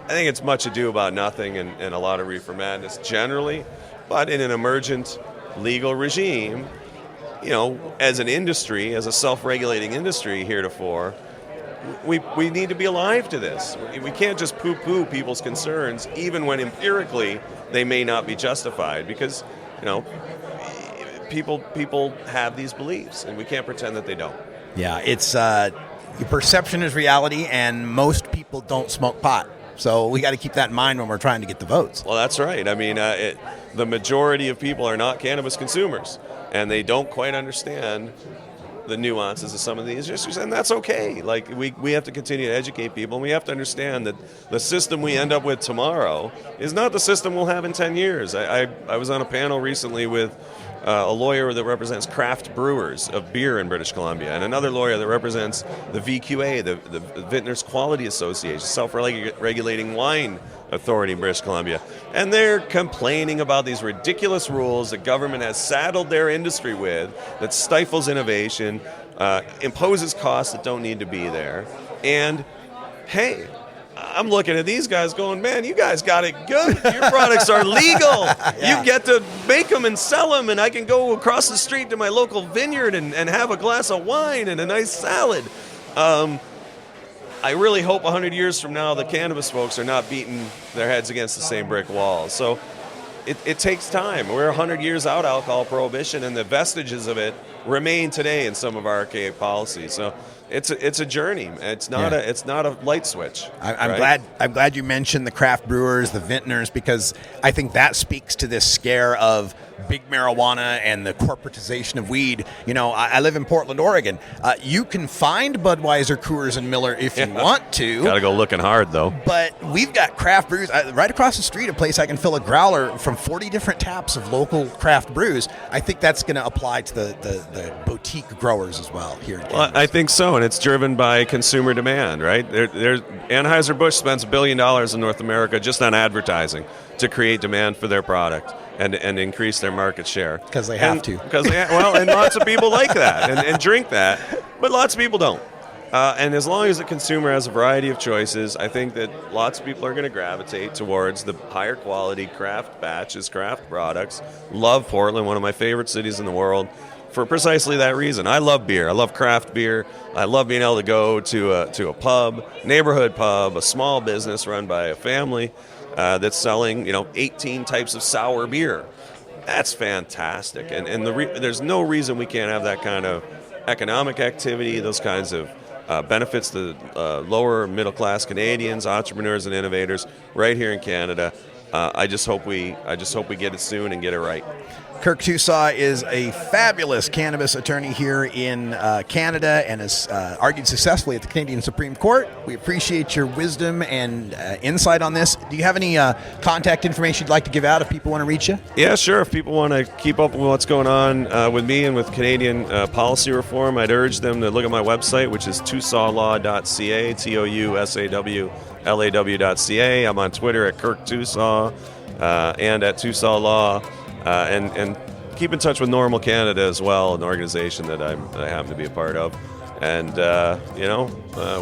I think it's much ado about nothing and a lot of reefer madness generally, but in an emergent legal regime, as an industry, as a self-regulating industry heretofore, we need to be alive to this. We can't just poo-poo people's concerns, even when empirically they may not be justified, because, people have these beliefs, and we can't pretend that they don't. Yeah, it's your perception is reality, and most people don't smoke pot. So we got to keep that in mind when we're trying to get the votes. Well, that's right. The majority of people are not cannabis consumers, and they don't quite understand the nuances of some of these issues, and that's okay. Like, we have to continue to educate people, and we have to understand that the system we end up with tomorrow is not the system we'll have in 10 years. I was on a panel recently with a lawyer that represents craft brewers of beer in British Columbia, and another lawyer that represents the VQA, the Vintners Quality Association, self-regulating wine authority in British Columbia. And they're complaining about these ridiculous rules that government has saddled their industry with, that stifles innovation, imposes costs that don't need to be there. And, hey, I'm looking at these guys going, man, you guys got it good. Your products are legal. Yeah. You get to make them and sell them, and I can go across the street to my local vineyard and have a glass of wine and a nice salad. I really hope 100 years from now the cannabis folks are not beating their heads against the same brick walls. So it takes time. We're 100 years out alcohol prohibition, and the vestiges of it remain today in some of our archaic policies. So it's a journey. It's not a light switch. I'm glad you mentioned the craft brewers, the vintners, because I think that speaks to this scare of big marijuana and the corporatization of weed. You know, I live in Portland, Oregon. You can find Budweiser, Coors, and Miller if you want to. Got to go looking hard, though. But we've got craft brews right across the street, a place I can fill a growler from 40 different taps of local craft brews. I think that's going to apply to the boutique growers as well here in Canada. Well, I think so, and it's driven by consumer demand, right? Anheuser-Busch spends $1 billion in North America just on advertising to create demand for their product and increase their market share. Because they have to. And lots of people like that and drink that, but lots of people don't. And as long as the consumer has a variety of choices, I think that lots of people are going to gravitate towards the higher quality craft batches, craft products. Love Portland, one of my favorite cities in the world, for precisely that reason. I love beer. I love craft beer. I love being able to go to a pub, neighborhood pub, a small business run by a family that's selling 18 types of sour beer. That's fantastic. And there's no reason we can't have that kind of economic activity, those kinds of benefits to lower middle class Canadians, entrepreneurs and innovators right here in Canada. I just hope we get it soon and get it right. Kirk Tusaw is a fabulous cannabis attorney here in Canada and has argued successfully at the Canadian Supreme Court. We appreciate your wisdom and insight on this. Do you have any contact information you'd like to give out if people want to reach you? Yeah, sure. If people want to keep up with what's going on with me and with Canadian policy reform, I'd urge them to look at my website, which is TusawLaw.ca, TOUSAWLAW.ca. I'm on Twitter at Kirk Tusaw and at Tusaw Law. And keep in touch with Normal Canada as well, an organization that I happen to be a part of. And,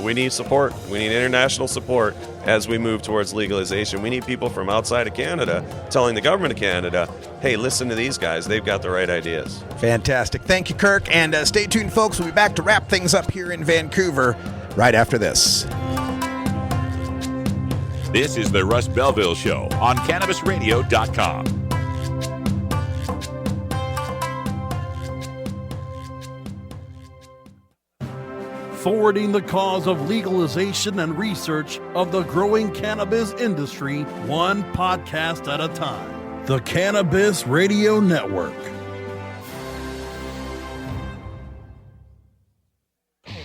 we need support. We need international support as we move towards legalization. We need people from outside of Canada telling the government of Canada, hey, listen to these guys. They've got the right ideas. Fantastic. Thank you, Kirk. And stay tuned, folks. We'll be back to wrap things up here in Vancouver right after this. This is the Russ Belville Show on CannabisRadio.com. Forwarding the cause of legalization and research of the growing cannabis industry, one podcast at a time. The Cannabis Radio Network.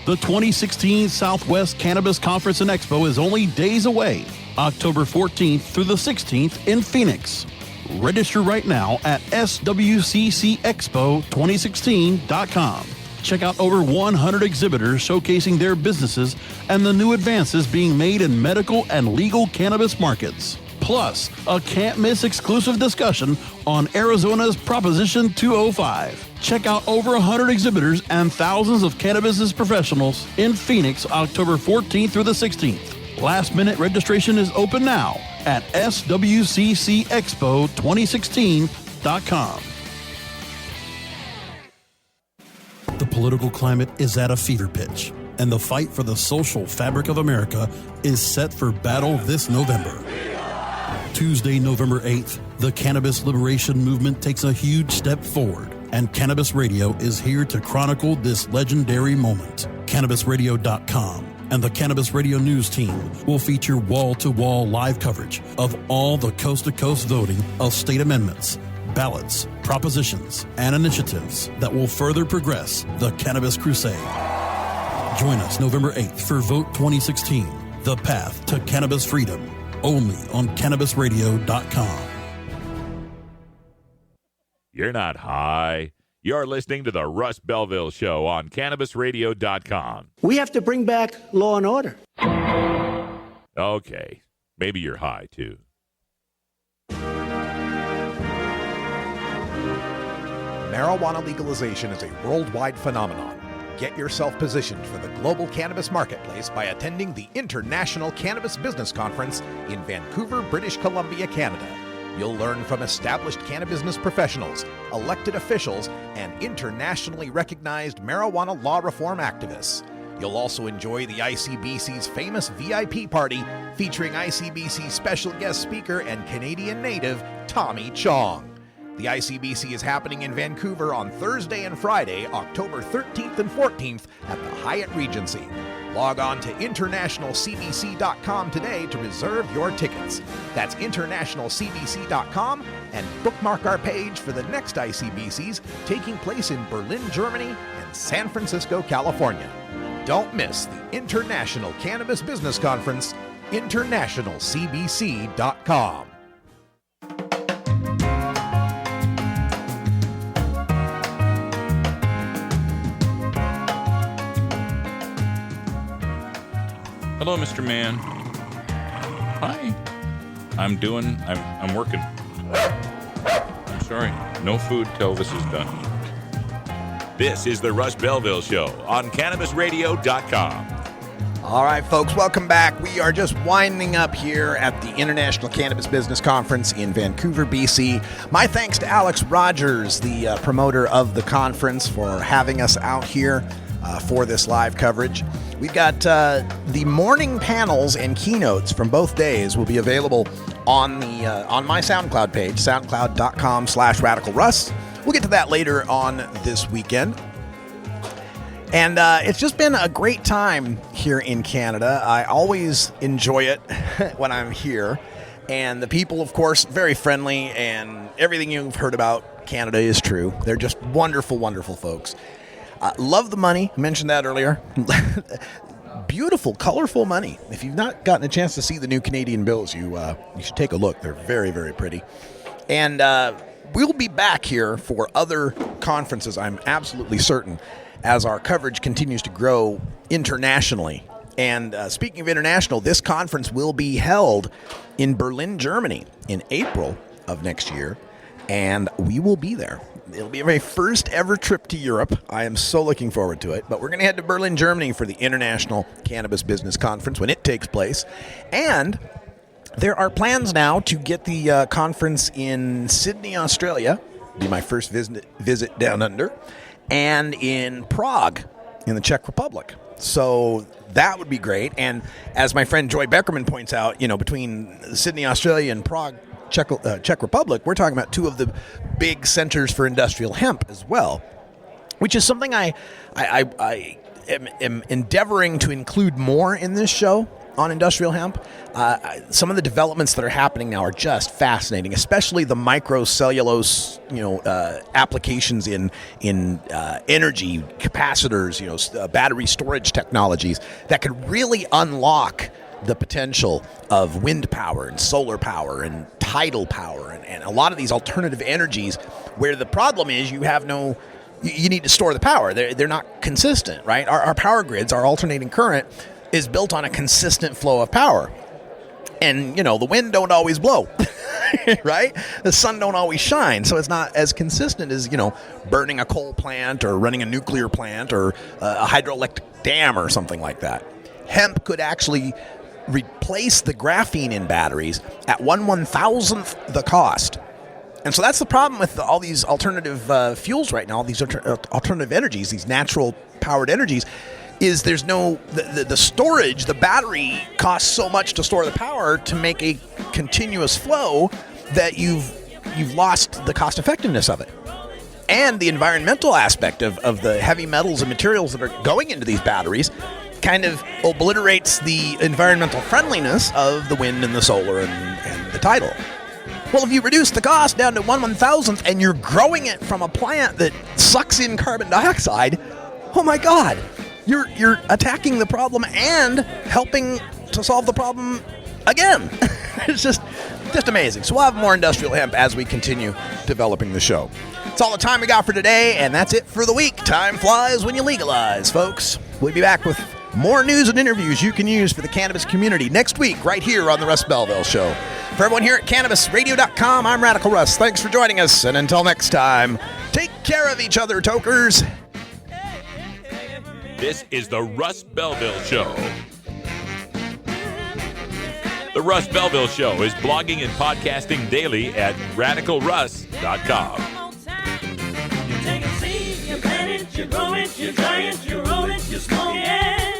The 2016 Southwest Cannabis Conference and Expo is only days away, October 14th through the 16th in Phoenix. Register right now at swccexpo2016.com. Check out over 100 exhibitors showcasing their businesses and the new advances being made in medical and legal cannabis markets. Plus, a can't-miss exclusive discussion on Arizona's Proposition 205. Check out over 100 exhibitors and thousands of cannabis professionals in Phoenix, October 14th through the 16th. Last-minute registration is open now at swccexpo2016.com. The political climate is at a fever pitch, and the fight for the social fabric of America is set for battle this November. Tuesday, November 8th, the cannabis liberation movement takes a huge step forward, and Cannabis Radio is here to chronicle this legendary moment. CannabisRadio.com and the Cannabis Radio News team will feature wall-to-wall live coverage of all the coast-to-coast voting of state amendments, ballots, propositions, and initiatives that will further progress the cannabis crusade. Join us November 8th for Vote 2016, The Path to Cannabis Freedom, only on CannabisRadio.com. You're not high. You're listening to the Russ Belville Show on CannabisRadio.com. We have to bring back law and order. Okay, maybe you're high, too. Marijuana legalization is a worldwide phenomenon. Get yourself positioned for the global cannabis marketplace by attending the International Cannabis Business Conference in Vancouver, British Columbia, Canada. You'll learn from established cannabis professionals, elected officials, and internationally recognized marijuana law reform activists. You'll also enjoy the ICBC's famous VIP party featuring ICBC special guest speaker and Canadian native Tommy Chong. The ICBC is happening in Vancouver on Thursday and Friday, October 13th and 14th at the Hyatt Regency. Log on to internationalcbc.com today to reserve your tickets. That's internationalcbc.com and bookmark our page for the next ICBCs taking place in Berlin, Germany and San Francisco, California. Don't miss the International Cannabis Business Conference, internationalcbc.com. Hello, Mr. Man. Hi. I'm working. I'm sorry. No food till this is done. This is the Russ Belville Show on CannabisRadio.com. All right, folks, welcome back. We are just winding up here at the International Cannabis Business Conference in Vancouver, BC. My thanks to Alex Rogers, the promoter of the conference, for having us out here for this live coverage. We've got the morning panels and keynotes from both days will be available on my SoundCloud page, soundcloud.com/RadicalRuss. We'll get to that later on this weekend. And it's just been a great time here in Canada. I always enjoy it when I'm here. And the people, of course, very friendly, and everything you've heard about Canada is true. They're just wonderful, wonderful folks. Love the money. I mentioned that earlier. Beautiful, colorful money. If you've not gotten a chance to see the new Canadian bills, you should take a look. They're very, very pretty. And we'll be back here for other conferences, I'm absolutely certain, as our coverage continues to grow internationally. And speaking of international, this conference will be held in Berlin, Germany in April of next year, and we will be there. It'll be my first ever trip to Europe. I am so looking forward to it. But we're going to head to Berlin, Germany for the International Cannabis Business Conference when it takes place. And there are plans now to get the conference in Sydney, Australia. It'll be my first visit down under. And in Prague, in the Czech Republic. So that would be great. And as my friend Joy Beckerman points out, between Sydney, Australia and Prague, Czech Republic, we're talking about two of the big centers for industrial hemp as well, which is something I am endeavoring to include more in this show on industrial hemp. Some of the developments that are happening now are just fascinating, especially the microcellulose, applications in energy capacitors, battery storage technologies that could really unlock the potential of wind power and solar power and tidal power and a lot of these alternative energies where the problem is you need to store the power. They're not consistent, right? Our power grids, our alternating current is built on a consistent flow of power. And, the wind don't always blow, right? The sun don't always shine. So it's not as consistent as, burning a coal plant or running a nuclear plant or a hydroelectric dam or something like that. Hemp could actually replace the graphene in batteries at 1/1000th the cost. And so that's the problem with all these alternative fuels right now, all these alternative energies, these natural powered energies, is there's no, the storage, the battery costs so much to store the power to make a continuous flow that you've lost the cost effectiveness of it. And the environmental aspect of the heavy metals and materials that are going into these batteries kind of obliterates the environmental friendliness of the wind and the solar and the tidal. Well, if you reduce the cost down to 1/1000th and you're growing it from a plant that sucks in carbon dioxide, oh my God, you're attacking the problem and helping to solve the problem again. It's just amazing. So we'll have more industrial hemp as we continue developing the show. That's all the time we got for today, and that's it for the week. Time flies when you legalize, folks. We'll be back with more news and interviews you can use for the cannabis community next week right here on the Russ Belville Show. For everyone here at CannabisRadio.com, I'm Radical Russ. Thanks for joining us, and until next time, take care of each other, tokers. This is the Russ Belville Show. The Russ Belville Show is blogging and podcasting daily at RadicalRuss.com. You take a seed, you plant it, you grow it, you dry it, you roll it, you smoke it.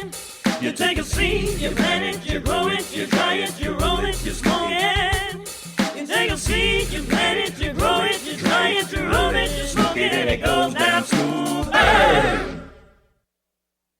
You take a seed, you plant it, you grow it, you dry it, you roll it, you smoke it. You take a seed, you plant it, you grow it, you dry it, you roll it, you smoke it, and it goes down smooth.